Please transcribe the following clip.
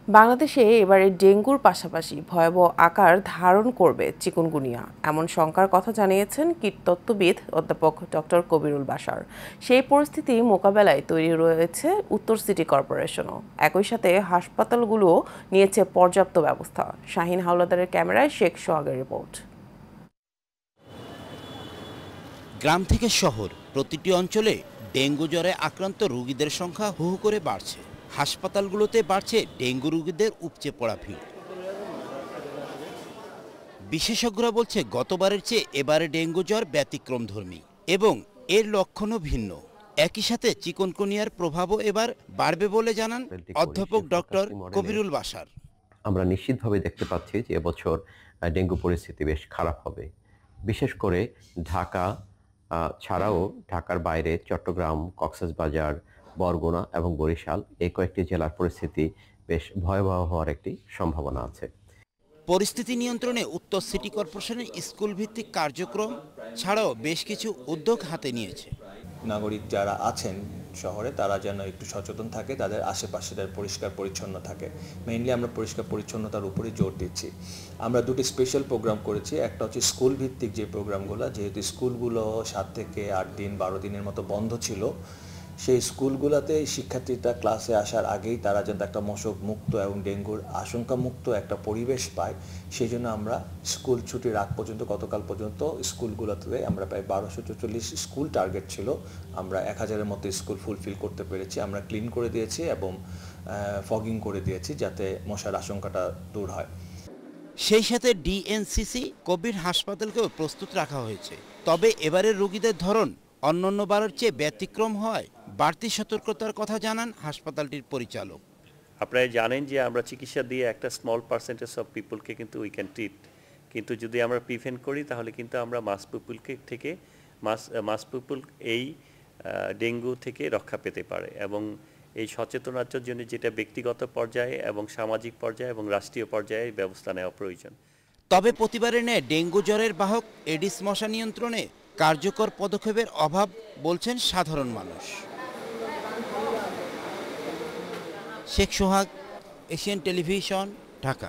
বাংলাদেশে এবারে ডেঙ্গুর পাশাপাশি ভয়াবহ আকার ধারণ করবে চিকুনগুনিয়া এমন শঙ্কার কথা জানিয়েছেন কীটতত্ত্ববিদ অধ্যাপক ডক্টর কবিরুল বাশার। সেই পরিস্থিতি মোকাবেলায় তৈরি রয়েছে উত্তর সিটি কর্পোরেশনও। একই সাথে হাসপাতালগুলোও নিয়েছে পর্যাপ্ত ব্যবস্থা। শাহিন হাওলাদারের ক্যামেরায় শেখ সোহাগের রিপোর্ট। গ্রাম থেকে শহর প্রতিটি অঞ্চলে ডেঙ্গু জ্বরে আক্রান্ত রোগীদের সংখ্যা হু হু করে বাড়ছে। হাসপাতালগুলোতে বাড়ছে ডেঙ্গু রোগীদের উপচে পড়া ভিড়। বিশেষজ্ঞরা বলছে গতবারের চেয়ে এবারে ডেঙ্গু জ্বর ব্যতিক্রমধর্মী এবং এর লক্ষণও ভিন্ন। একই সাথে চিকুনগুনিয়ার প্রভাবও এবার বাড়বে বলে জানান অধ্যাপক ডক্টর কবিরুল বাশার। আমরা নিশ্চিতভাবে দেখতে পাচ্ছি যে এবছর ডেঙ্গু পরিস্থিতি বেশ খারাপ হবে। বিশেষ করে ঢাকা ছাড়াও ঢাকার বাইরে চট্টগ্রাম, কক্সবাজার, বরগুনা এবং বরিশাল এই কয়েকটি জেলার পরিস্থিতি বেশ ভয়াবহ হওয়ার একটি সম্ভাবনা আছে। পরিস্থিতি নিয়ন্ত্রণে উত্তর সিটি কর্পোরেশনের স্কুল ভিত্তিক কার্যক্রম ছাড়াও বেশ কিছু উদ্যোগ হাতে নিয়েছে। নাগরিক যারা আছেন শহরে তারা যেন একটু সচেতন থাকে, তাদের আশেপাশে পরিষ্কার পরিচ্ছন্ন থাকে। মেইনলি আমরা পরিষ্কার পরিচ্ছন্নতার উপরই জোর দিচ্ছি। আমরা দুটি স্পেশাল প্রোগ্রাম করেছি। একটা হচ্ছে স্কুল ভিত্তিক যে প্রোগ্রামগুলো, যেহেতু স্কুলগুলো 7 থেকে 8 দিন 12 দিনের মতো বন্ধ ছিল, সেই স্কুলগুলোতে শিক্ষার্থীরা ক্লাসে আসার আগেই তারা যেন একটা মশক মুক্ত এবং ডেঙ্গুর আশঙ্কা মুক্ত একটা পরিবেশ পায়, সেই জন্য আমরা স্কুল ছুটির আগ পর্যন্ত গতকাল পর্যন্ত স্কুলগুলোতে আমরা প্রায় 1244 স্কুল টার্গেট ছিল, আমরা 1000-এর মতো স্কুল ফুলফিল করতে পেরেছি। আমরা ক্লিন করে দিয়েছি এবং ফগিং করে দিয়েছি যাতে মশার আশঙ্কাটা দূর হয়। সেই সাথে ডিএনসিসি কোভিড হাসপাতালকেও প্রস্তুত রাখা হয়েছে। তবে এবারের রোগীদের ধরন অন্যান্য বারের চেয়ে ব্যতিক্রম হয় বাড়তি সতর্কতার কথা জানান হাসপাতালটির পরিচালক। আপনারা জানেন যে আমরা চিকিৎসা দিয়ে একটা স্মল পার্সেন্টেজ অফ পিপলকে কিন্তু উই ক্যান ট্রিট, কিন্তু যদি আমরা প্রিভেন্ট করি তাহলে কিন্তু আমরা মাস পিপল এই ডেঙ্গু থেকে রক্ষা পেতে পারে। এবং এই সচেতনতার জন্য যেটা ব্যক্তিগত পর্যায়ে এবং সামাজিক পর্যায়ে এবং রাষ্ট্রীয় পর্যায়ে ব্যবস্থা নেওয়া প্রয়োজন। তবে প্রতিবারের ন্যায় ডেঙ্গু জ্বরের বাহক এডিস মশা নিয়ন্ত্রণে কার্যকর পদক্ষেপের অভাব বলছেন সাধারণ মানুষ। শেখ সোহাগ, এশিয়ান টেলিভিশন, ঢাকা।